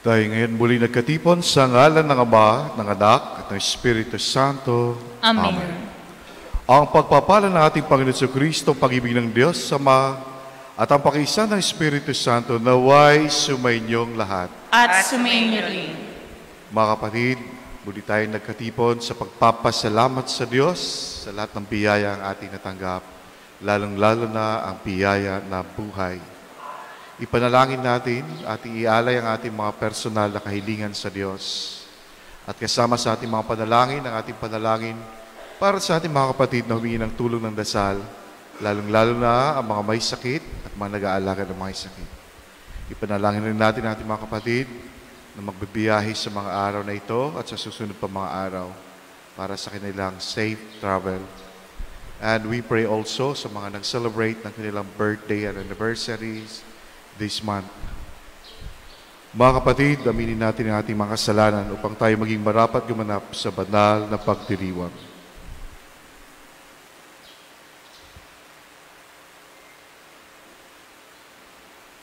Tayo ngayon muli nagkatipon sa ngalan ng Ama, ng Anak, at ng Espiritu Santo. Amen. Ang pagpapala ng ating Panginoon Kristo, pag-ibig ng Diyos Ama, at ang pakiisa ng Espiritu Santo naway sumainyong lahat. At sumainyo rin. Mga kapatid, muli tayo nagkatipon sa pagpapasalamat sa Diyos sa lahat ng biyaya ang ating natanggap, lalong-lalo na ang biyaya na buhay. Ipanalangin natin at ialay ang ating mga personal na kahilingan sa Diyos. At kasama sa ating mga panalangin, ang ating panalangin para sa ating mga kapatid na humingi ng tulong ng dasal, lalong-lalo na ang mga may sakit at mga nag-aalaga ng mga sakit. Ipanalangin rin natin ang ating mga kapatid na magbibiyahe sa mga araw na ito at sa susunod pa mga araw para sa kanilang safe travel. And we pray also sa mga nag-celebrate ng kanilang birthday and anniversaries this month. Mga kapatid, aminin natin ang ating mga kasalanan upang tayo maging marapat gumanap sa banal na pagdiriwang.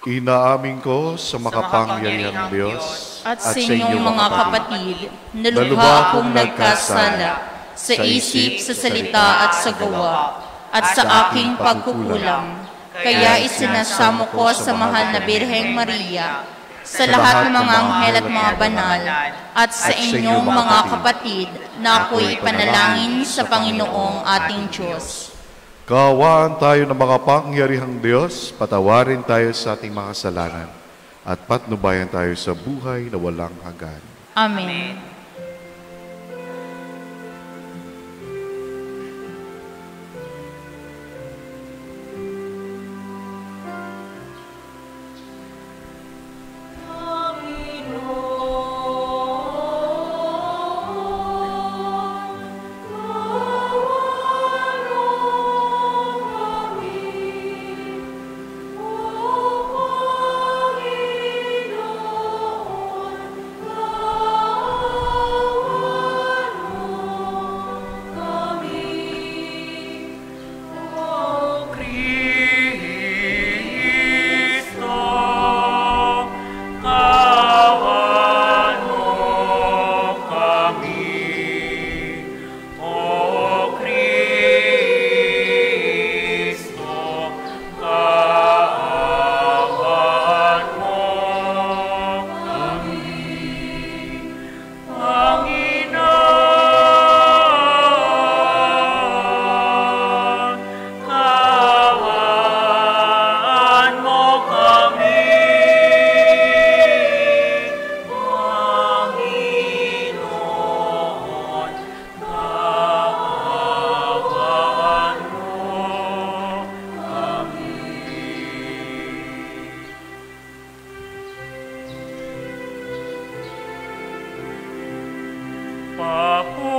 Inaamin ko sa makapangyarihang Diyos at sa inyong mga kapatid, na lubha akong nagkasala sa isip, sa salita at sa gawa, at sa aking pagkukulang. Kaya isinasamo ko sa mahal na Birheng Maria, sa lahat ng mga anghel at mga banal, at sa inyong mga kapatid, na ako'y ipanalangin sa Panginoong ating Diyos. Kaawaan tayo ng mga pangyarihang Diyos, patawarin tayo sa ating mga kasalanan, at patnubayan tayo sa buhay na walang hanggan. Amen.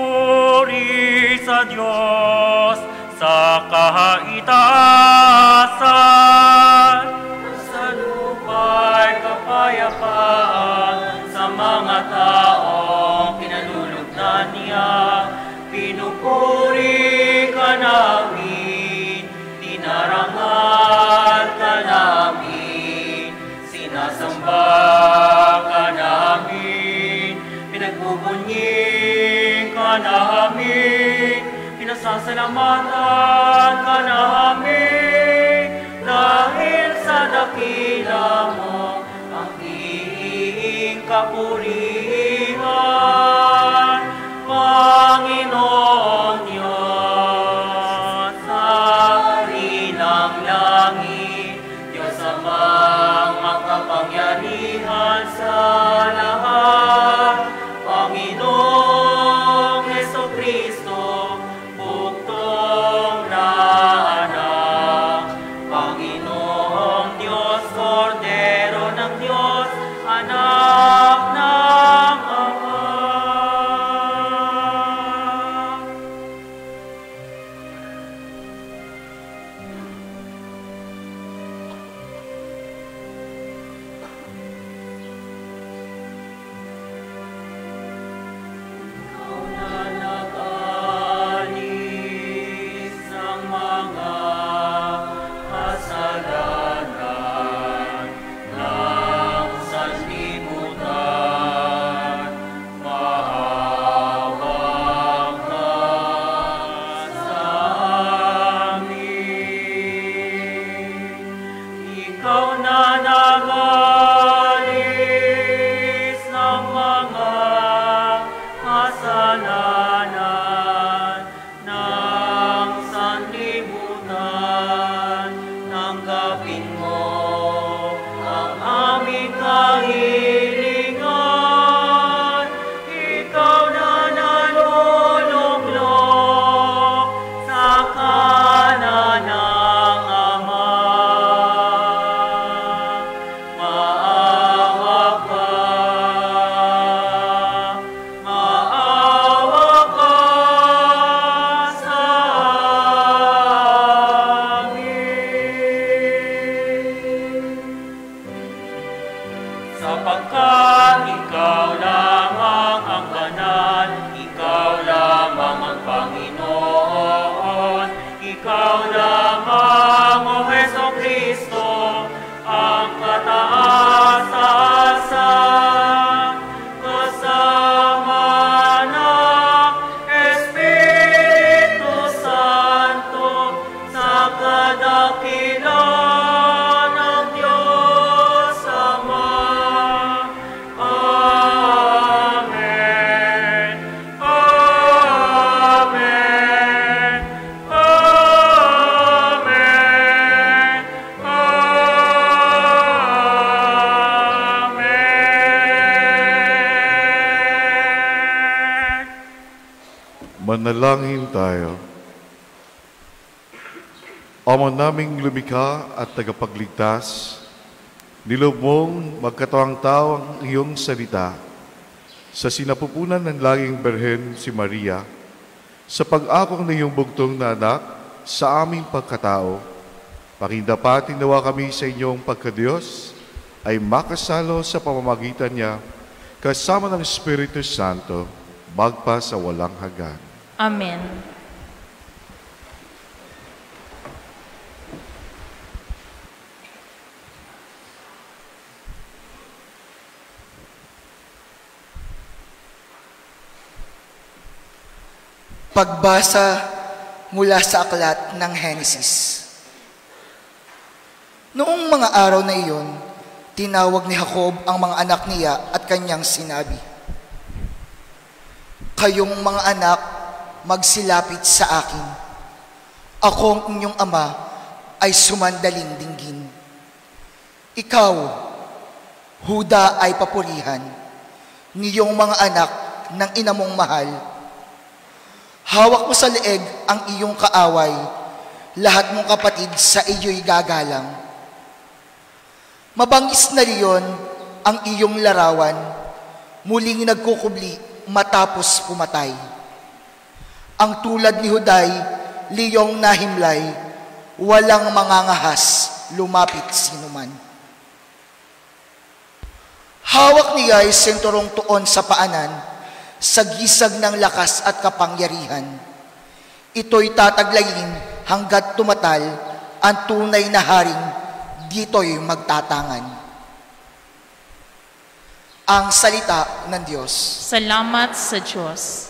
Papuri sa Diyos sa kahaitasan, sa lupa'y kapayapaan sa mga taong pinalulugdan niya. Pinupuri ka namin, dinarangal ka namin, sinasamba ka namin, pinagbubunyi ka namin, pinasasalamatan ka namin, dahil sa dakila mo ang iyong kapurihan, Panginoong Diyos sa rilang langit, Diyos amang makapangyarihan sa lahat, Panginoong Jesucristo, buktong na anak, Panginoong Diyos, Kordero ng Diyos, anak ng sapagkat ikaw lamang ang banal, ikaw lamang ang Panginoon, ikaw lamang, O Jesucristo, ang kataas-taasan, kasama ng Espiritu Santo sa kadakilaan ng Diyos Ama. Amen. Amen. Amen. Amen. Manalangin tayo. Ama naming lumikha at tagapagligtas, nilob mong magkatawang tao ang iyong salita sa sinapupunan ng laging Berhen si Maria, sa pag-akong ng iyong bugtong na anak sa aming pagkatao. Pakindapatin nawa kami sa inyong pagkadiyos ay makasalo sa pamamagitan niya kasama ng Espiritu Santo magpa sa walang hanggan. Amen. Pagbasa mula sa aklat ng Henesis. Noong mga araw na iyon, tinawag ni Jacob ang mga anak niya at kanyang sinabi, "Kayong mga anak, magsilapit sa akin. Ako ang inyong ama ay sumandaling dinggin. Ikaw, Huda, ay papurihan, niyong mga anak ng ina mong mahal. Hawak mo sa leeg ang iyong kaaway, lahat mong kapatid sa iyo'y gagalang. Mabangis na riyon ang iyong larawan, muling nagkukubli matapos pumatay. Ang tulad ni Huday, liyong nahimlay, walang mangangahas, lumapit sinuman. Hawak niya ay senturong tuon sa paanan, sa gisag ng lakas at kapangyarihan. Ito'y tataglayin hanggat tumatal ang tunay na haring, dito'y magtatangan." Ang salita ng Diyos. Salamat sa Diyos.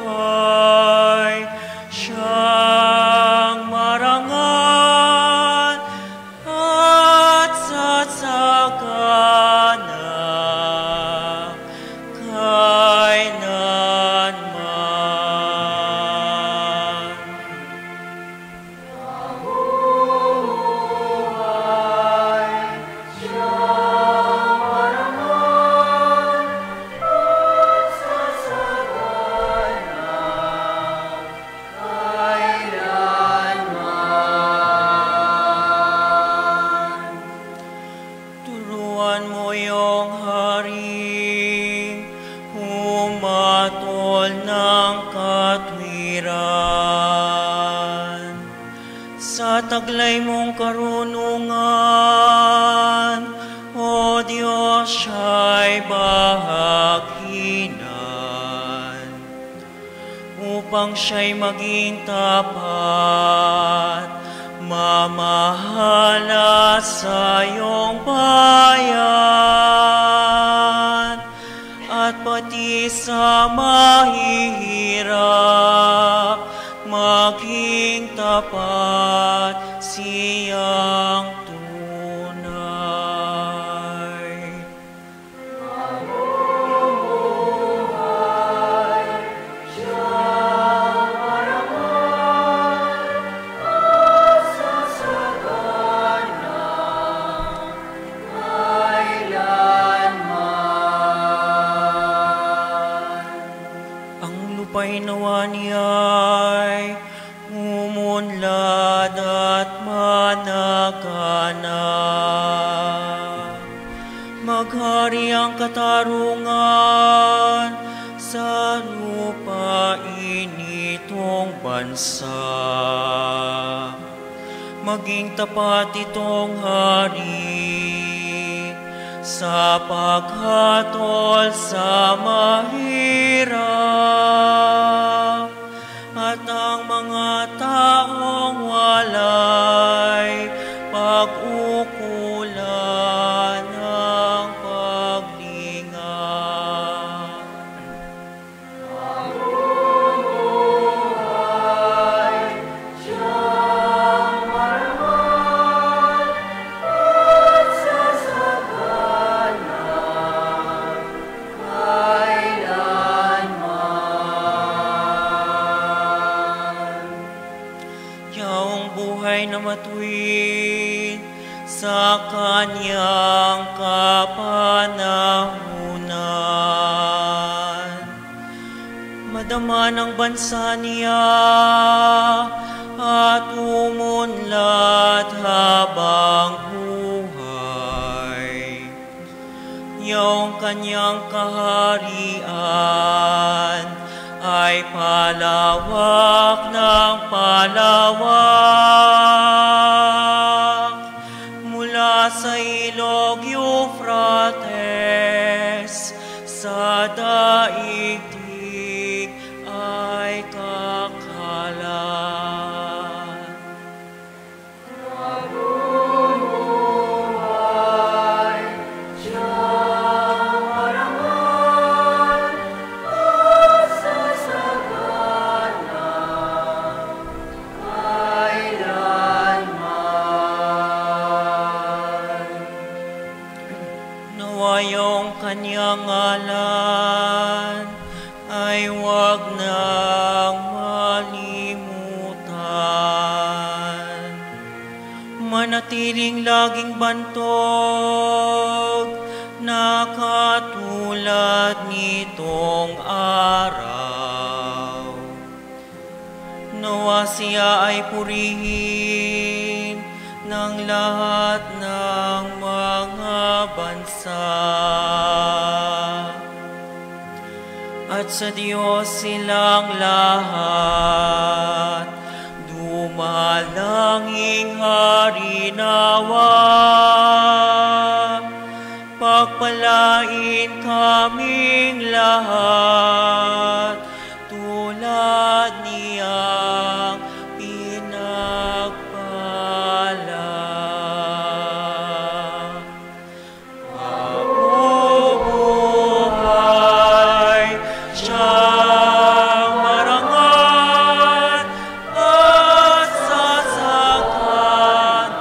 Mabuhay siyang marangal at satsagana kailanman. Mabuhay siyang marangal at satsagana kailanman. Turuan mo yung hari, humatol ng katwiran. Sa taglay mong karunungan, O Diyos, siya'y bahaginan, upang siya'y maging tapat, mamahala sa iyong bayan, at pati sa mahihirap, maging tapat siyang tunay. Mabuhay siyang marangal at sasagana kailanman. lupain nawa niya'y umunlad at managana. Maghari ang katarungan sa lupain itong bansa. Maging tapat itong hari sa paghatol sa mahirap, at ang mga taong walay pag-ukulan ng paglinga. Mabuhay siyang marangal at sasagana kailanman. Yaong buhay na matuwid sa kanyang kapanahunan. Madama ng bansa niya at umunlad habang buhay. Yaong kanyang kaharian ay palawak ng palawak. Mula sa ilog Euphrates sa daigdig ay kakalat. Mabuhay siyang marangal at sasagana kailanman. Nawa yung kanyang ngalan ay huwag nang malimutan. Manatiling laging bantog na katulad nitong araw. Nawa siya ay purihin ng lahat ng mga bansa. At sa Diyos silang lahat dumalanging hari nawa. Pagpalain kaming lahat tulad niyang pinagpala. Mabuhay siyang marangal at sasagana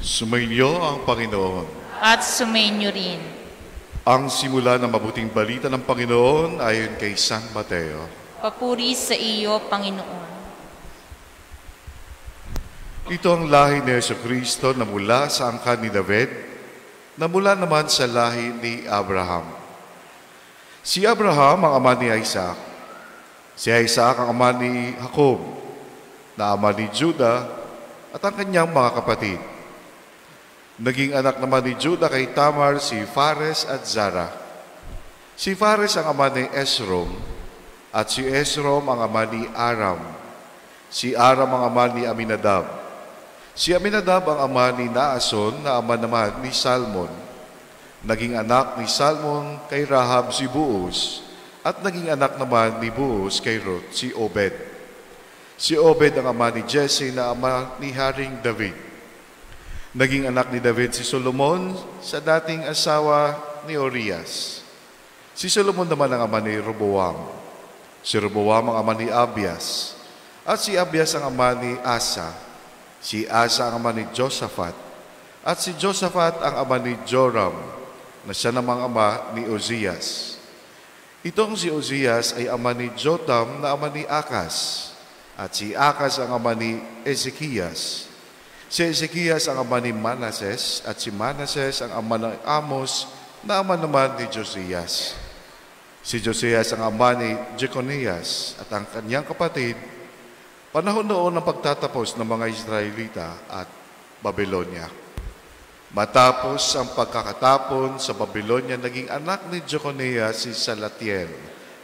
Sumainyo ang Panginoon. At sumainyo rin. Ang simula ng mabuting balita ng Panginoon ayon kay San Mateo. Papuri sa iyo, Panginoon. Ito ang lahi ni Jesucristo na mula sa angkan ni David, na mula naman sa lahi ni Abraham. Si Abraham ang ama ni Isaac. Si Isaac ang ama ni Jacob, na ama ni Judah at ang kanyang mga kapatid. Naging anak naman ni Juda kay Tamar si Fares at Zara. Si Fares ang ama ni Esrom, at si Esrom ang ama ni Aram. Si Aram ang ama ni Aminadab. Si Aminadab ang ama ni Naason, na ama naman ni Salmon. Naging anak ni Salmon kay Rahab si Boaz, at naging anak naman ni Boaz kay Ruth si Obed. Si Obed ang ama ni Jesse, na ama ni Haring David. Naging anak ni David si Solomon sa dating asawa ni Urias. Si Solomon naman ang ama ni Roboam. Si Roboam ang ama ni Abias. At si Abias ang ama ni Asa. Si Asa ang ama ni Josaphat. At si Josaphat ang ama ni Joram, na siya namang ama ni Uzias. Itong si Uzias ay ama ni Jotam, na ama ni Akas. At si Akas ang ama ni Ezekias. Si Ezekias ang ama ni Manases, at si Manases ang ama ni Amos, na ama naman ni Josias. Si Josias ang ama ni Jeconias at ang kanyang kapatid, panahon noon ng pagtatapos ng mga Israelita at Babylonia. Matapos ang pagkakatapon sa Babylonia, naging anak ni Jeconias si Salatiel,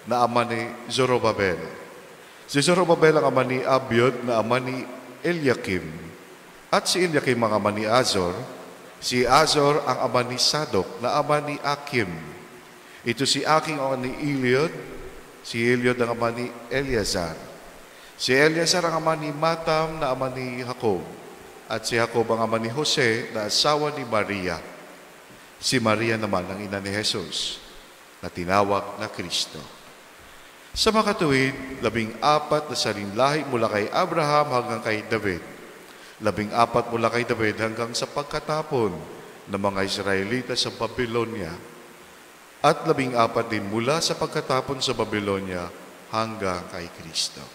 na ama ni Zorobabel. Si Zorobabel ang ama ni Abiud, na ama ni Eliakim. At si Eliakim ang ama ni Azor. Si Azor ang ama ni Sadok, na ama ni Akim. Ito si Akim ang ama ni Eliud. Si Eliud ang ama ni Eleazar. Si Eleazar ang ama ni Matam, na ama ni Jacob. At si Jacob ang ama ni Jose, na asawa ni Maria. Si Maria naman ang ina ni Jesus, na tinawag na Kristo. Sa makatuwid, 14 na salinlahi mula kay Abraham hanggang kay David. 14 mula kay David hanggang sa pagkatapon ng mga Israelita sa Babylonia. At 14 din mula sa pagkatapon sa Babylonia hanggang kay Kristo.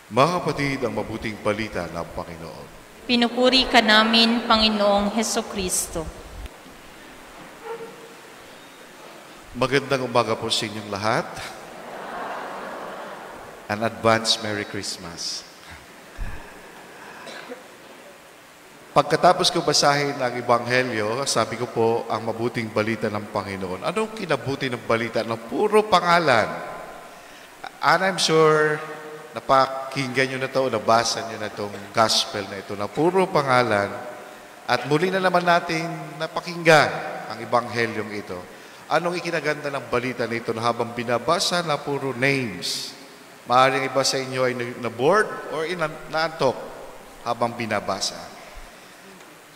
Mga kapatid, ang mabuting balita ng Panginoon. Pinupuri ka namin, Panginoong Hesukristo. Magandang umaga po sa inyong lahat. An advance Merry Christmas. Pagkatapos ko basahin ang Ebanghelyo, sabi ko po, ang mabuting balita ng Panginoon. Anong kinabuti ng balita ng puro pangalan? And I'm sure, napakinggan nyo na ito, nabasa nyo na itong gospel na ito, na puro pangalan. At muli na naman natin napakinggan ang Ebanghelyong ito. Anong ikinaganda ng balita nito na habang binabasa na puro names? Maaaring iba sa inyo ay na-bored or naantok habang binabasa.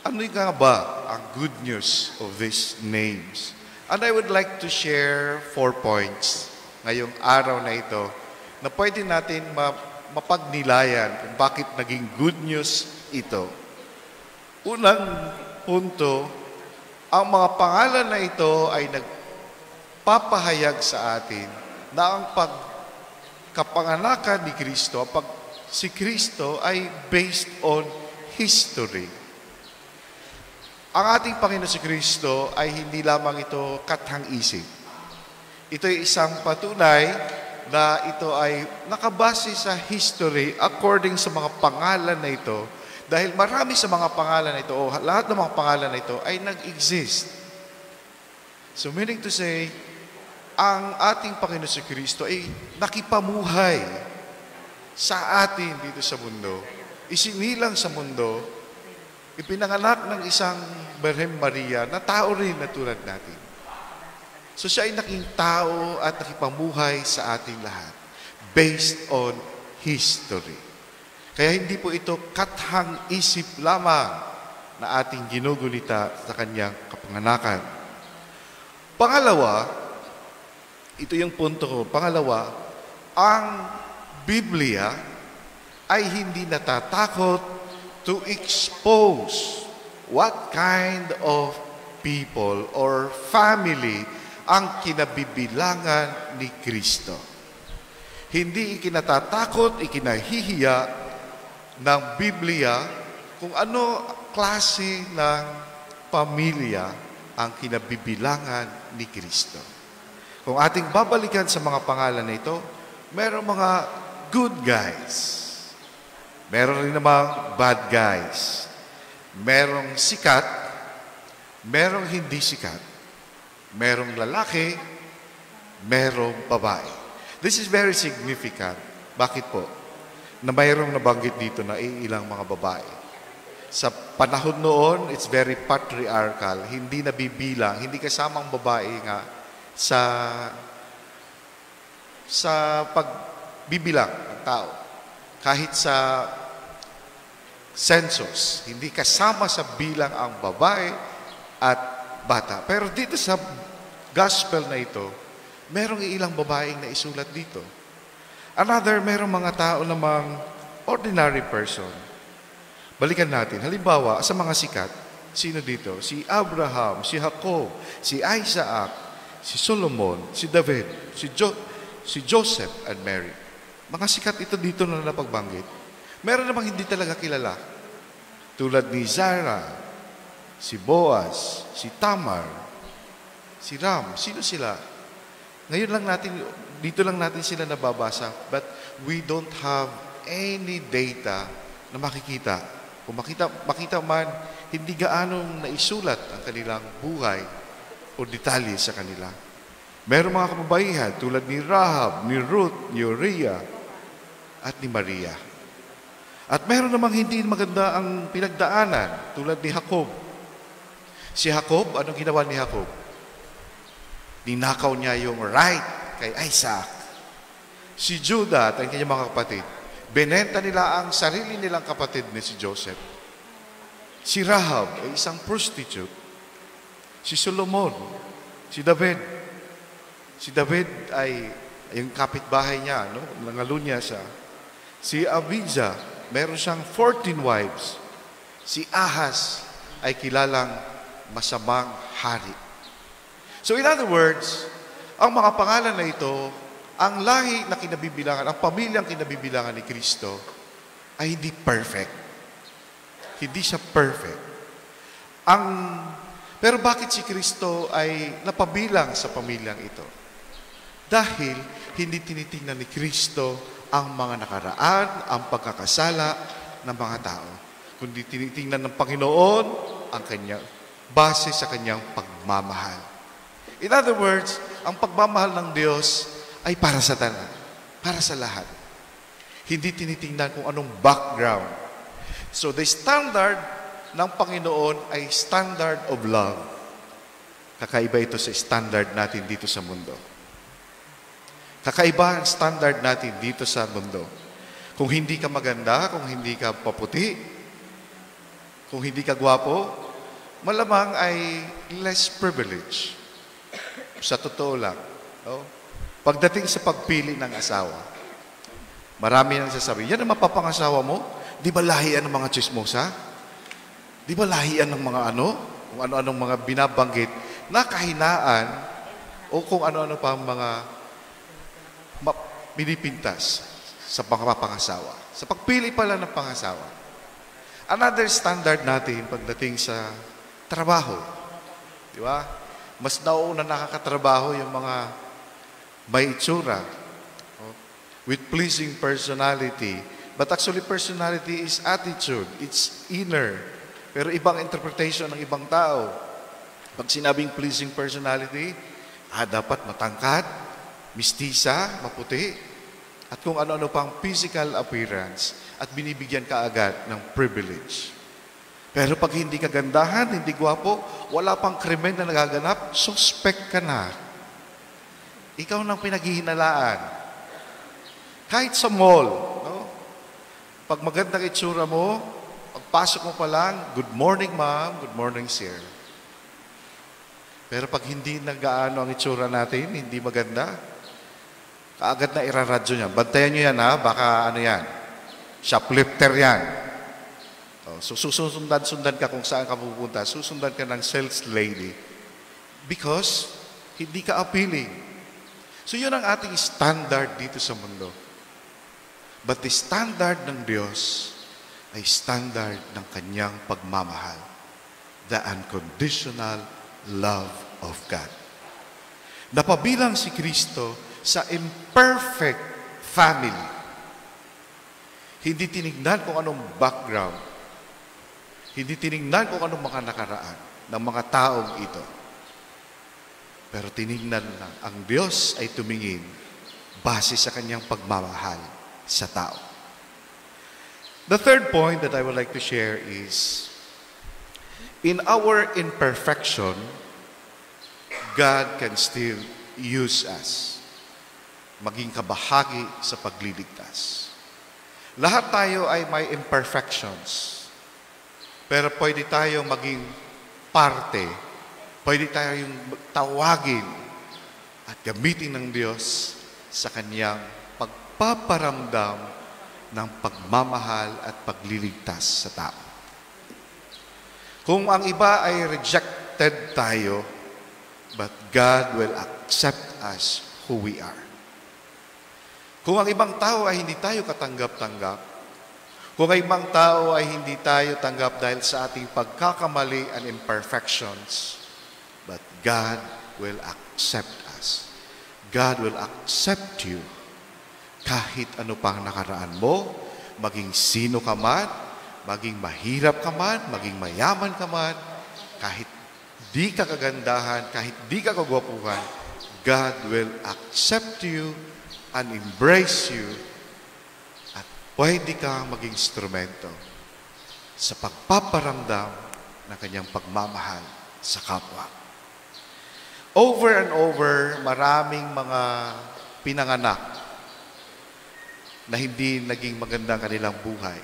Ano nga ba ang good news of these names? And I would like to share 4 points ngayong araw na ito na pwede natin mapagnilayan kung bakit naging good news ito. Unang punto, ang mga pangalan na ito ay nagpapahayag sa atin na ang pagkapanganakan ni Kristo, si Kristo ay based on history. Ang ating Panginoon si Kristo ay hindi lamang ito kathang-isip. Ito ay isang patunay na ito ay nakabase sa history according sa mga pangalan na ito. Dahil marami sa mga pangalan na ito, o lahat ng mga pangalan na ito ay nag-exist. So meaning to say, ang ating Panginoon si Kristo ay nakipamuhay sa atin dito sa mundo. Isinilang sa mundo, ipinanganak ng isang Birhen Maria na tao rin na tulad natin. So siya ay naging tao at nakipamuhay sa ating lahat based on history. Kaya hindi po ito kathang-isip lamang na ating ginugunita sa kanyang kapanganakan. Pangalawa, ito yung punto ko. Pangalawa, ang Biblia ay hindi natatakot to expose what kind of people or family ang kinabibilangan ni Kristo. Hindi ikinatatakot, ikinahihiya ng Biblia kung ano klase ng pamilya ang kinabibilangan ni Kristo. Kung ating babalikan sa mga pangalan na ito, meron mga good guys. Meron rin namang bad guys. merong sikat, merong hindi sikat, merong lalaki, merong babae. This is very significant. Bakit po? Na mayroong nabanggit dito na ilang mga babae. Sa panahon noon, it's very patriarchal. Hindi nabibilang, hindi kasamang babae nga sa pagbibilang ng tao. Kahit sa census, hindi kasama sa bilang ang babae at bata. Pero dito sa gospel na ito, merong ilang babaeng naisulat dito. Another, merong mga tao namang ordinary person. Balikan natin. Halimbawa, sa mga sikat, sino dito? Si Abraham, si Jacob, si Isaac, si Solomon, si David, si Joseph and Mary. Mga sikat ito dito na napagbanggit. Meron namang hindi talaga kilala. Tulad ni Zara, si Boaz, si Tamar, si Ram. Sino sila? Ngayon lang natin, dito lang natin sila nababasa. But we don't have any data na makikita. Kung makita man, hindi gaanong naisulat ang kanilang buhay o detalye sa kanila. Meron mga kababaihan tulad ni Rahab, ni Ruth, ni Uriah, at ni Maria. At meron namang hindi maganda ang pinagdaanan tulad ni Jacob. Si Jacob, anong ginawa ni Jacob? Ninakaw niya yung right kay Isaac. Si Judah at ang kanyang mga kapatid, benenta nila ang sarili nilang kapatid ni si Joseph. Si Rahab ay isang prostitute. Si Solomon, si David. Si David ay yung kapitbahay niya, no? Nangalunya siya. Si Abijah, meron siyang 14 wives. Si Ahaz ay kilalang masamang hari. So in other words, ang mga pangalan na ito, ang lahi na kinabibilangan, ang pamilyang kinabibilangan ni Kristo ay hindi perfect. Hindi siya perfect. Pero bakit si Kristo ay napabilang sa pamilyang ito? Dahil hindi tinitingnan ni Kristo ang mga nakaraan, ang pagkakasala ng mga tao. Kundi tinitingnan ng Panginoon ang kanyang base sa kanyang pagmamahal. In other words, ang pagmamahal ng Diyos ay para sa tanan, para sa lahat. Hindi tinitingnan kung anong background. So the standard ng Panginoon ay standard of love. Kakaiba ito sa standard natin dito sa mundo. Kakaiba ang standard natin dito sa mundo. Kung hindi ka maganda, kung hindi ka paputi, kung hindi ka gwapo, malamang ay less privilege. Sa totoo lang. No? Pagdating sa pagpili ng asawa, marami nang sasabi, yan ang mapapangasawa mo? Di ba lahian ng mga chismosa? Di ba lahian ng mga kung ano-anong mga binabanggit na kahinaan o kung ano-ano pa mga pinipintas sa pangasawa. Sa pagpili pala ng pangasawa. Another standard natin pagdating sa trabaho. Di ba? Mas nauuna nakakatrabaho yung mga may itsura, with pleasing personality. But actually, personality is attitude. It's inner. Pero ibang interpretation ng ibang tao. Pag sinabing pleasing personality, dapat matangkad, mistisa, maputi, at kung ano-ano pang physical appearance, at binibigyan ka agad ng privilege. Pero pag hindi ka gandahan, hindi gwapo, wala pang krimen na nagaganap, suspect ka na. Ikaw nang pinaghihinalaan. Kahit sa mall, no? Pag magandang itsura mo, pagpasok mo pa lang, good morning ma'am, good morning sir. Pero pag hindi nagaano ang itsura natin, hindi maganda, kaagad na iraradyo niya. Bantayan niyo yan ha, baka yan, shoplifter yan. So susundan ka kung saan ka pupunta, susundan ka ng sales lady. Because hindi ka appealing. So yun ang ating standard dito sa mundo. But the standard ng Diyos ay standard ng kanyang pagmamahal. The unconditional love of God. Napabilang si Kristo sa imperfect family. Hindi tinignan kung anong background. Hindi tiningnan kung anong mga nakaraan ng mga taong ito. Pero tiningnan na ang Diyos ay tumingin base sa kanyang pagmamahal sa tao. The third point that I would like to share is, in our imperfection, God can still use us, maging kabahagi sa pagliligtas. Lahat tayo ay may imperfections, pero pwede tayo maging parte, pwede tayong tawagin at gamitin ng Diyos sa kanyang pagpaparamdam ng pagmamahal at pagliligtas sa tao. Kung ang iba ay rejected tayo, but God will accept us who we are. Kung ang ibang tao ay hindi tayo katanggap-tanggap, kung ang ibang tao ay hindi tayo tanggap dahil sa ating pagkakamali and imperfections, but God will accept us. God will accept you kahit ano pang nakaraan mo, maging sino ka man, maging mahirap ka man, maging mayaman ka man, kahit di ka kagandahan, kahit di ka kagwapuhan, God will accept you and embrace you at pwede ka maging instrumento sa pagpaparamdam ng kanyang pagmamahal sa kapwa. Over and over, maraming mga pinanganak na hindi naging maganda ang kanilang buhay.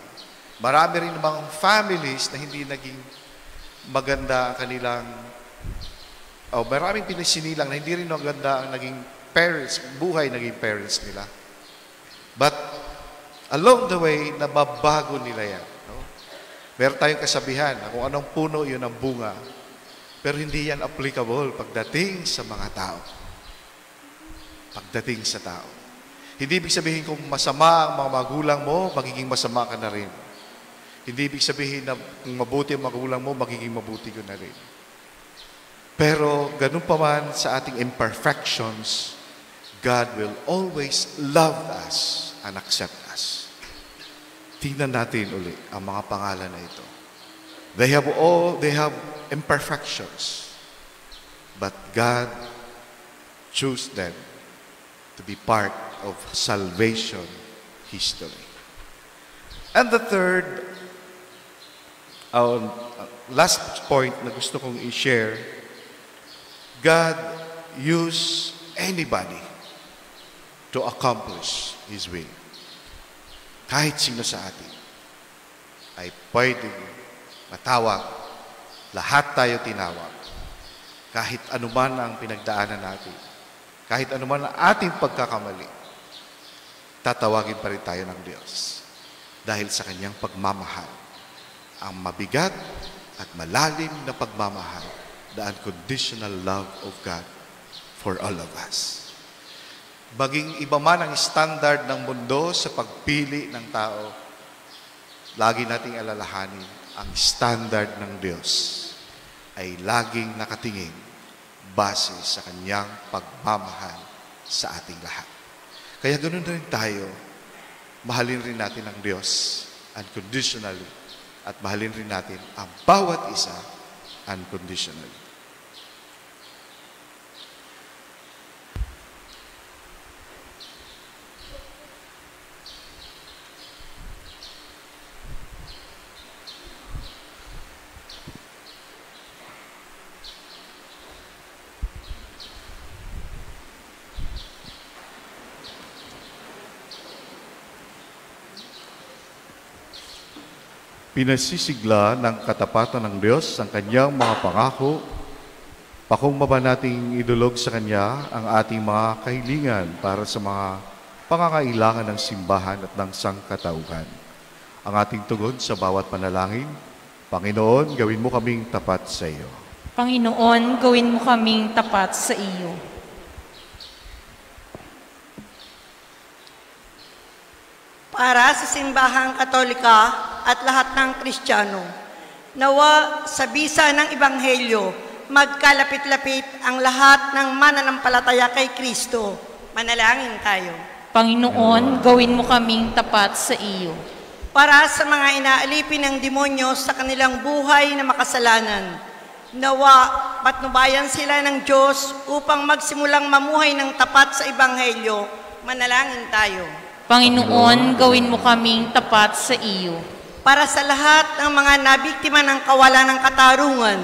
Marami rin mga families na hindi naging maganda ang kanilang, maraming pinasinilang na hindi rin maganda ang naging parents, buhay naging parents nila. But along the way, nababago nila yan. No? Meron tayong kasabihan na kung anong puno, yun ang bunga. Pero hindi yan applicable pagdating sa mga tao. Pagdating sa tao. Hindi ibig sabihin kung masama ang mga magulang mo, magiging masama ka na rin. Hindi ibig sabihin na kung mabuti ang magulang mo, magiging mabuti ko na rin. Pero ganun pa man sa ating imperfections, God will always love us and accept us. Tingnan natin uli ang mga pangalan na ito. They have imperfections, but God chose them to be part of salvation history. And the third, last point na gusto kong i-share, God used anybody to accomplish His will. Kahit sino sa atin ay pwedeng matawag. Lahat tayo tinawag. Kahit anuman ang pinagdaanan natin, kahit anuman ang ating pagkakamali, tatawagin pa rin tayo ng Diyos. Dahil sa kanyang pagmamahal, ang mabigat at malalim na pagmamahal, the unconditional love of God for all of us. Maging iba man ang standard ng mundo sa pagpili ng tao, lagi nating alalahanin, ang standard ng Diyos ay laging nakatingin base sa kanyang pagmamahal sa ating lahat. Kaya ganoon rin tayo, mahalin rin natin ang Diyos unconditionally at mahalin rin natin ang bawat isa unconditionally. Pinasisigla ng katapatan ng Diyos ang kanyang mga pangako, pakumbaba nating idulog sa kanya ang ating mga kahilingan para sa mga pangangailangan ng simbahan at ng sangkatauhan. Ang ating tugon sa bawat panalangin, Panginoon, gawin mo kaming tapat sa iyo. Panginoon, gawin mo kaming tapat sa iyo. Para sa simbahang Katolika at lahat ng Kristiyano, nawa sa bisa ng Ebanghelyo, magkalapit-lapit ang lahat ng mananampalataya kay Kristo. Manalangin tayo. Panginoon, gawin mo kaming tapat sa iyo. para sa mga inaalipin ng demonyo sa kanilang buhay na makasalanan. Nawa, patnubayan sila ng Diyos upang magsimulang mamuhay ng tapat sa Ebanghelyo. Manalangin tayo. Panginoon, gawin mo kaming tapat sa iyo. Para sa lahat ng mga nabiktima ng kawalan ng katarungan,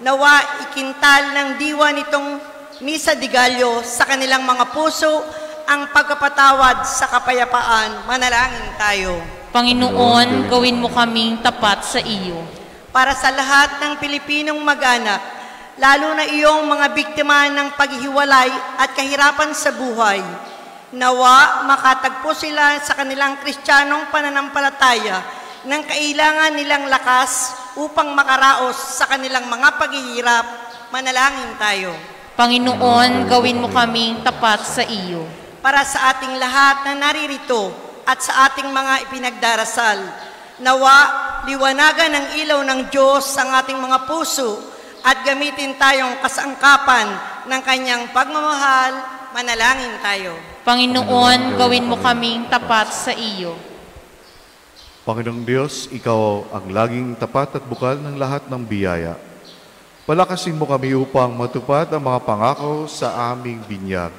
nawa ikintal ng diwa nitong Misa de Gallo sa kanilang mga puso ang pagkapatawad sa kapayapaan. Manalangin tayo. Panginoon, gawin mo kaming tapat sa iyo. Para sa lahat ng Pilipinong mag-anak, lalo na iyong mga biktima ng paghihiwalay at kahirapan sa buhay, nawa makatagpo sila sa kanilang Kristiyanong pananampalataya ng kailangan nilang lakas upang makaraos sa kanilang mga paghihirap. Manalangin tayo. Panginoon, gawin mo kaming tapat sa iyo. Para sa ating lahat na naririto at sa ating mga ipinagdarasal, nawa liwanagan ng ilaw ng Diyos ang ating mga puso at gamitin tayong kasangkapan ng kanyang pagmamahal. Manalangin tayo. Panginoon, gawin mo kaming tapat sa iyo. Panginoong Diyos, Ikaw ang laging tapat at bukal ng lahat ng biyaya. Palakasin mo kami upang matupad ang mga pangako sa aming binyag.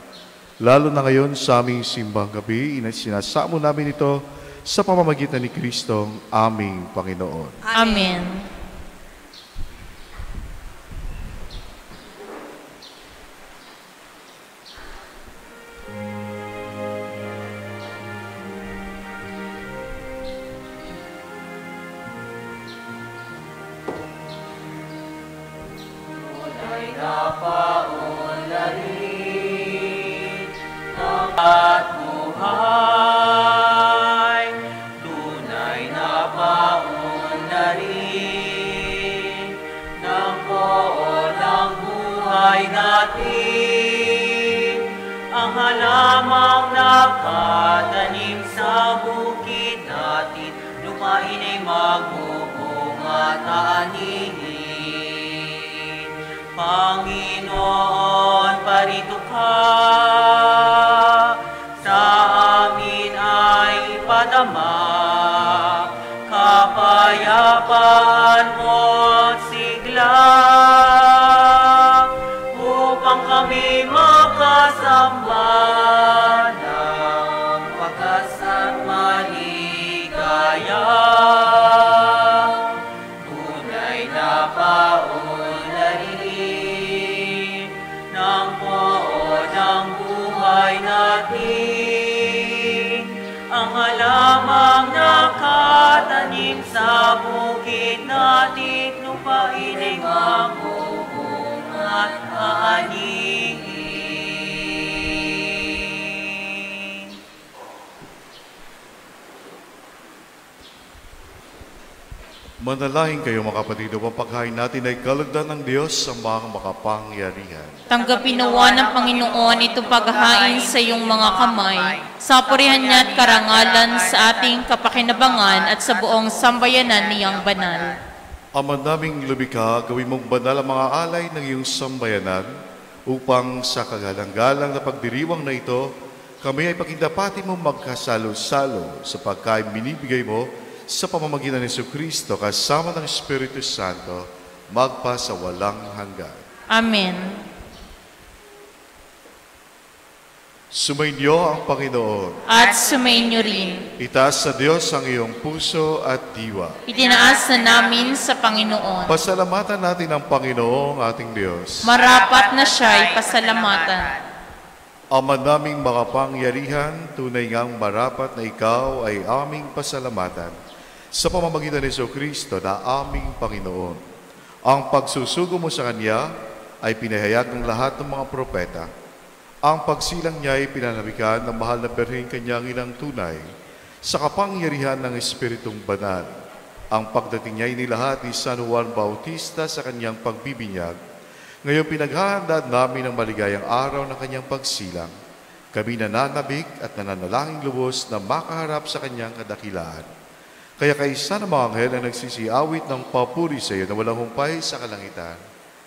Lalo na ngayon sa aming simbang gabi, sinasamo namin ito sa pamamagitan ni Kristong aming Panginoon. Amen. At buhay, tunay na paunlarin ng poon ng buhay natin, ang halamang nakatanim sa bukid natin, lupain ay magbubunga at aanihin. Panginoon, parito ka, sa amin ay padama, kapayapaan mo't sigla, upang kami makasamba ng wagas at maligaya. Tunay na paunlarin ng poon ng buhay natin, ang halamang nakatanim sa bukid natin, lupain ay magbubunga at aanihin. Manalangin kayo mga kapatid, upang paghain natin ay kalugdan ng Diyos sa mga makapangyarihan. Tanggapin nawa ng Panginoon ito paghahain sa iyong mga kamay, sa purihan niya at karangalan sa ating kapakinabangan at sa buong sambayanan niyang banal. Ama naming lumikha, gawin mong banal ang mga alay ng iyong sambayanan, upang sa kagalang-galang na pagdiriwang na ito, kami ay pakindapati mong magkasalo-salo sa pagkain binibigay mo sa pamamagitan ni Jesucristo kasama ng Espiritu Santo, magpa sa walang hanggan. Amen. Sumainyo ang Panginoon. At sumainyo rin. Itaas sa Diyos ang iyong puso at diwa. Itinaas na namin sa Panginoon. Pasalamatan natin ang Panginoong ating Diyos. Marapat na siya'y pasalamatan. Ama naming makapangyarihan, tunay ngang marapat na ikaw ay aming pasalamatan sa pamamagitan ni Jesucristo na aming Panginoon. Ang pagsusugo mo sa Kanya ay pinahayag ng lahat ng mga propeta. Ang pagsilang niya ay pinanabikan ng mahal na Birheng Kanyang Inang tunay sa kapangyarihan ng Espiritong Banal. Ang pagdating niya ay nilahat ni San Juan Bautista sa kanyang pagbibinyag. Ngayon pinaghahanda namin ang maligayang araw ng kanyang pagsilang. Kami nananabik at nananalangin lubos na makaharap sa kanyang kadakilaan. Kaya kaisa ng mga anghel na nagsisiawit ng papuri sa iyo na walang humpay sa kalangitan,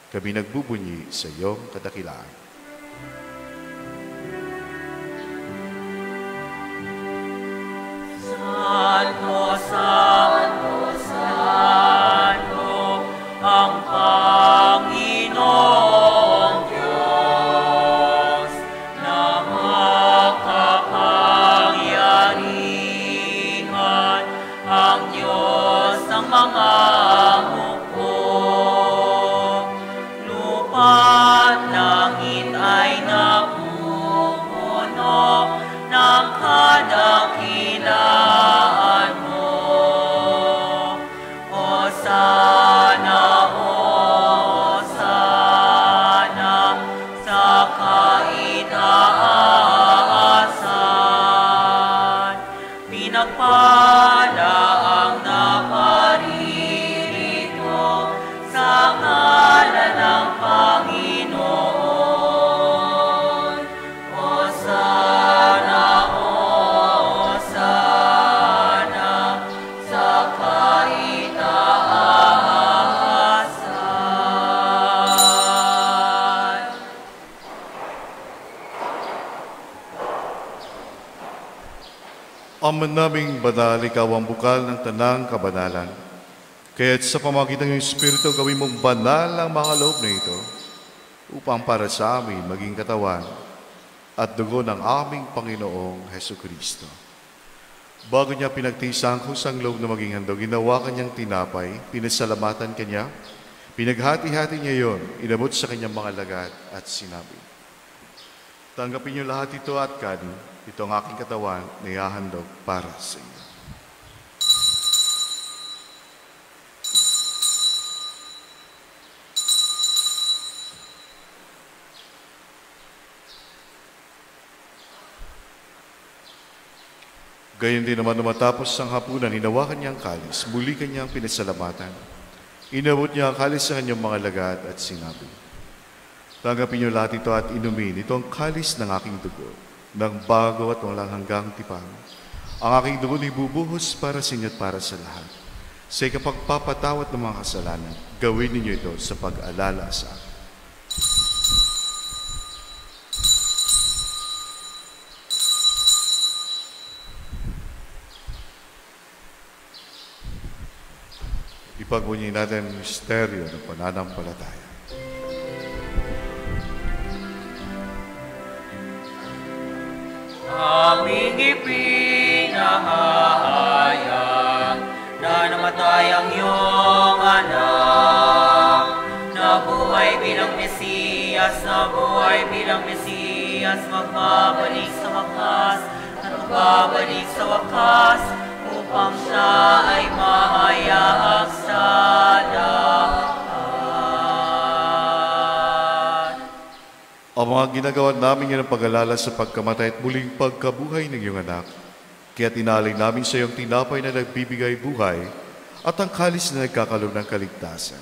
kami nagbubunyi sa iyong kadakilaan. Sa Santo, Santo, Santo, ang Panginoong Diyos na makapangyarihan, ang Diyos ng mga hukbo. Lupa at langit ay napupuno ng kadakilaan mo. Hosana, Hosana, sa kaitaasan. Pinagpala ang naparirito sa ngalan ng Panginoon. Hosana, Hosana, sa kaitaasan. Ama naming banal, ikaw ang bukal ng tanang kabanalan. Kaya't sa pamagitan ng Espiritu, gawin mong banal ang mga loob na ito upang para sa amin maging katawan at dugo ng aming Panginoong Hesukristo. Bago niya pinagtiis ang kusang loob na maging handog, ginawa kanyang tinapay, pinasalamatan kanya, pinaghati-hati niya yon, inabot sa kanyang mga lagat at sinabi, "Tanggapin niyo lahat ito at kanin, ito ang aking katawan na ihahandog para sa inyo." Gayon din naman matapos ang hapunan, hinawakan niya ang kalis, muli kanyang pinasalamatan. Inabot niya ang kalis sa kanyang mga lagat at sinabi, "Tanggapin niyo lahat ito at inumin, ito ang kalis ng aking dugo, ng bago at walang hanggang tipang. Ang aking dugo ay bubuhos para sa inyo at para sa lahat. Sa ikapagpapatawad ng mga kasalanan, gawin ninyo ito sa pag-alala sa akin." Ipagbunyi natin ang misteryo ng pananampalataya. Aming ipinahayag na namatay ang iyong anak, nabuhay bilang Mesiyas, nabuhay bilang Mesiyas, magbabalik sa wakas, at magbabalik sa wakas, upang siya ay mahayag sa lahat. Ang mga ginagawa namin yan ang pag-alala sa pagkamatay at muling pagkabuhay ng iyong anak. Kaya tinalay namin sa iyong tinapay na nagbibigay buhay at ang kalis na nagkakalob ng kaligtasan.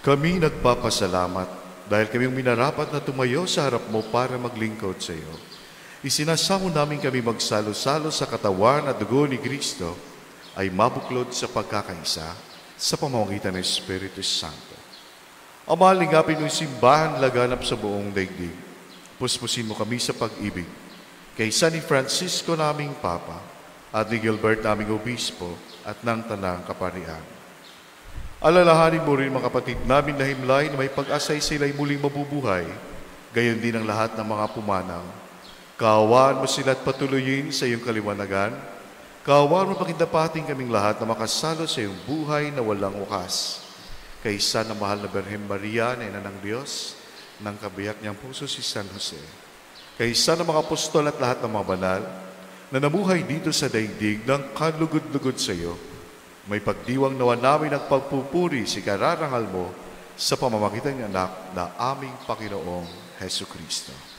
Kami nagpapasalamat dahil kaming minarapat na tumayo sa harap mo para maglingkod sa iyo. Isinasamo namin kami magsalo-salo sa katawan at dugo ni Kristo ay mabuklod sa pagkakaisa sa pamamagitan ng Espiritu Santo. Ama, lingapin mo yung simbahan laganap sa buong daigdig. Puspusin mo kami sa pag-ibig. Kaysa ni Francisco naming Papa at ni Gilbert naming Obispo at ng Tanang Kaparian. Alalahanin mo rin mga kapatid namin na himlay na may pag-asay sila'y muling mabubuhay, gayon din ang lahat ng mga pumanaw. Kaawaan mo sila at patuloyin sa iyong kaliwanagan. Kaawaan mo pakindapating kaming lahat na makasalo sa iyong buhay na walang wakas. Kaysa na mahal na Birhen Maria na ina ng Diyos, ng kabiyak niyang puso si San Jose. Kaysa na mga apostol at lahat ng mga banal na namuhay dito sa daigdig ng kalugod-lugod sa iyo, may pagdiwang nawa namin ang pagpupuri si kararangal mo sa pamamagitan ng anak na aming Panginoong Hesukristo.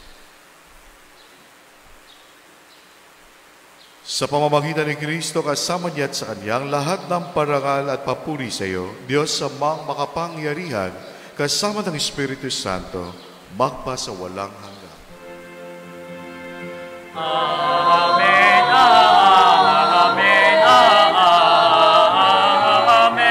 Sa pamamagitan ni Kristo, kasama niya at sa Kanyang lahat ng parangal at papuri sa iyo, Diyos amang makapangyarihan, kasama ng Espiritu Santo, magpa sa walang hanggan. Amen, amen, amen, amen, amen, amen, amen.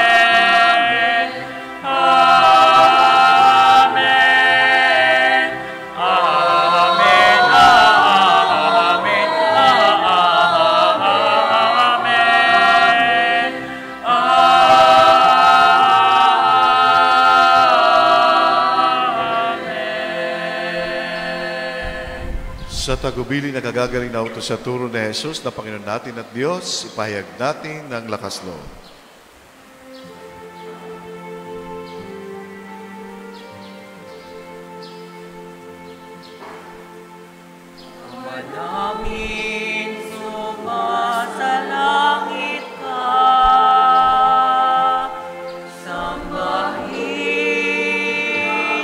Sa tagubili na kagagaling na utos sa turo ni Jesus na Panginoon natin at Diyos, ipahayag natin ng lakas loob. Namin sumasalangit ka, sambahin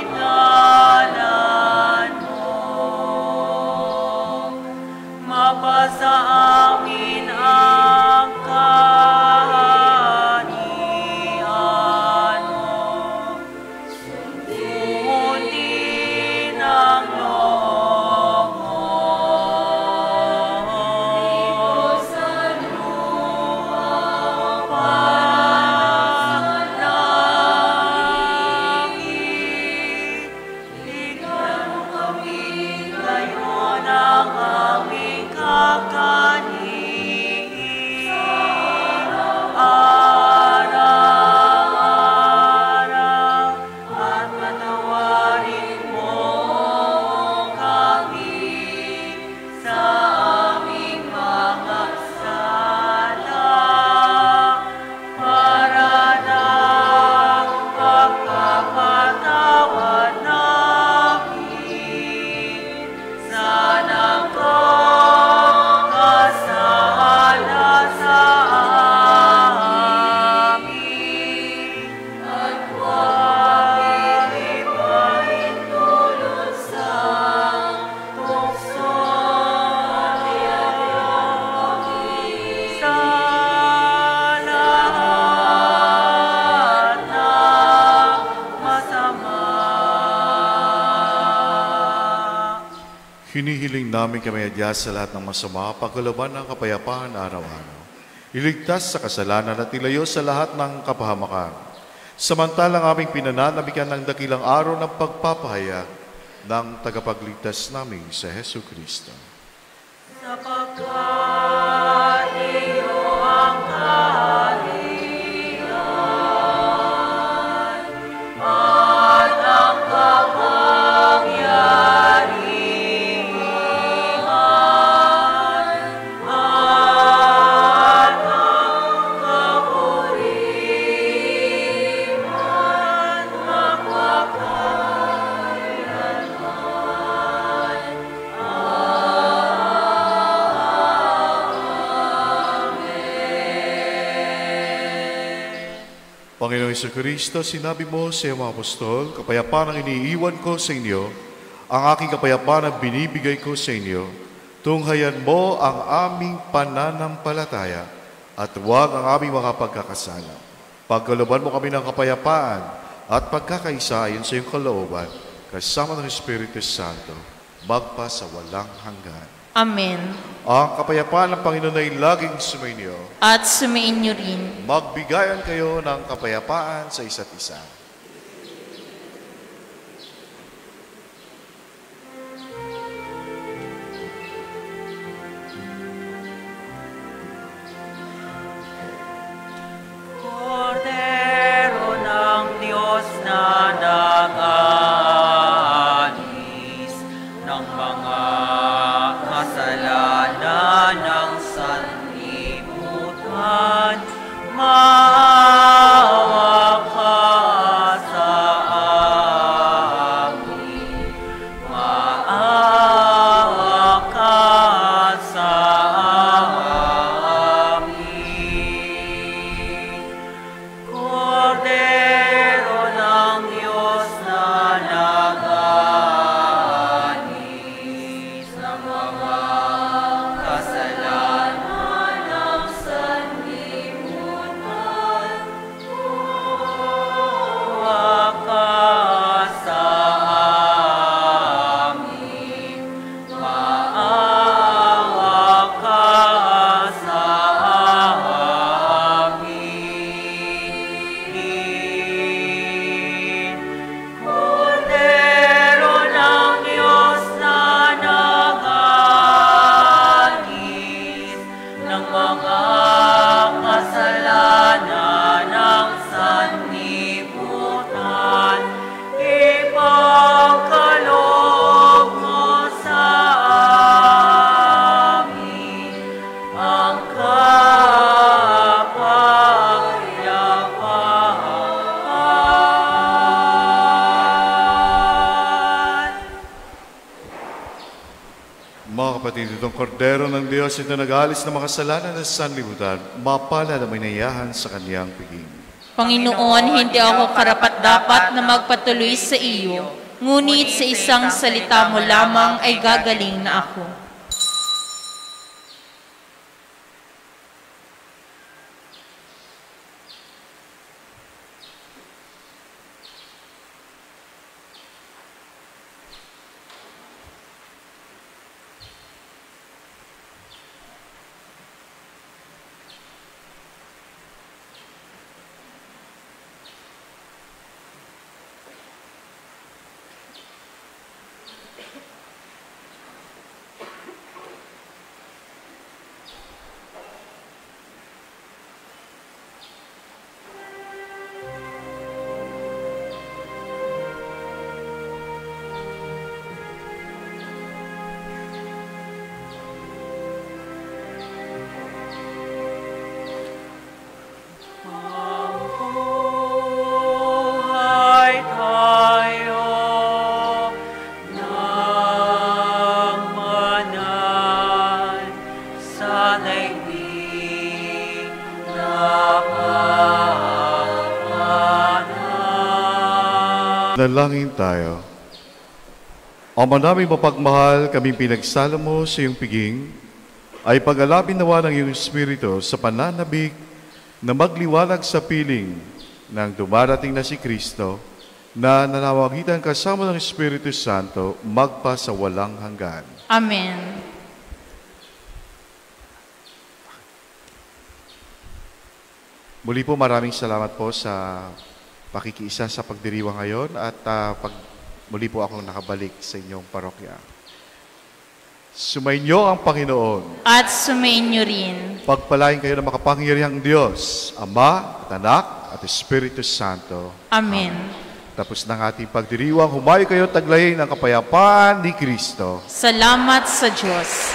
ngalan mo, mapasa amin ang kaharian mo, sundin ang loob mo. Hinihiling namin kami adya sa lahat ng masama, pagkalaban ng kapayapaan araw-araw. Iligtas sa kasalanan at ilayo sa lahat ng kapahamakan. Samantalang aming pinananabikan ng dakilang araw ng pagpapahayag ng tagapagligtas namin sa Hesu Kristo. Sapagkat iyo ang kaharian at ang kapangyarihan at ang kapurihan magpakailanman. Panginoong Jesucristo, sinabi mo sa iyong mga apostol, kapayapaan ang iniiwan ko sa inyo, ang aking kapayapaan ang binibigay ko sa inyo. Tunghayan mo ang aming pananampalataya at huwag ang aming mga pagkakasala. Pagkalooban mo kami ng kapayapaan at pagkakaisa ayon sa iyong kalooban, kasama ng Espiritu Santo, magpa sa walang hanggan. Amen. Ang kapayapaan ng Panginoon ay laging sumainyo. At sumainyo rin. Magbigayan kayo ng kapayapaan sa isa't isa. Kordero ng Diyos na nag-aalis ng mga kasalanan ng sanlibutan, maawa ka kapatid, itong kordero ng Diyos, ito nag-aalis ng mga kasalanan ng sanlibutan, mapalad ang minayahan sa kaniyang piging. Panginoon, hindi ako karapat-dapat na magpatuloy sa iyo, ngunit sa isang salita mo lamang ay gagaling na ako. Dalangin tayo. Ama naming mapagmahal, kaming pinagsala mo sa iyong piging, ay pag-alapin nawa ng iyong Espiritu sa pananabik na magliwanag sa piling ng dumarating na si Kristo, na nanawagitan kasama ng Espiritu Santo magpa sa walang hanggan. Amen. Muli po maraming salamat po sa pakikiisa sa pagdiriwang ngayon at muli po akong nakabalik sa inyong parokya. Sumainyo ang Panginoon. At sumainyo rin. Pagpalain kayo ng makapangyarihang Diyos, Ama, at Anak, at Espiritu Santo. Amen. Tapos ng ating pagdiriwang, humayo kayo taglayin ng kapayapaan ni Kristo. Salamat sa Diyos.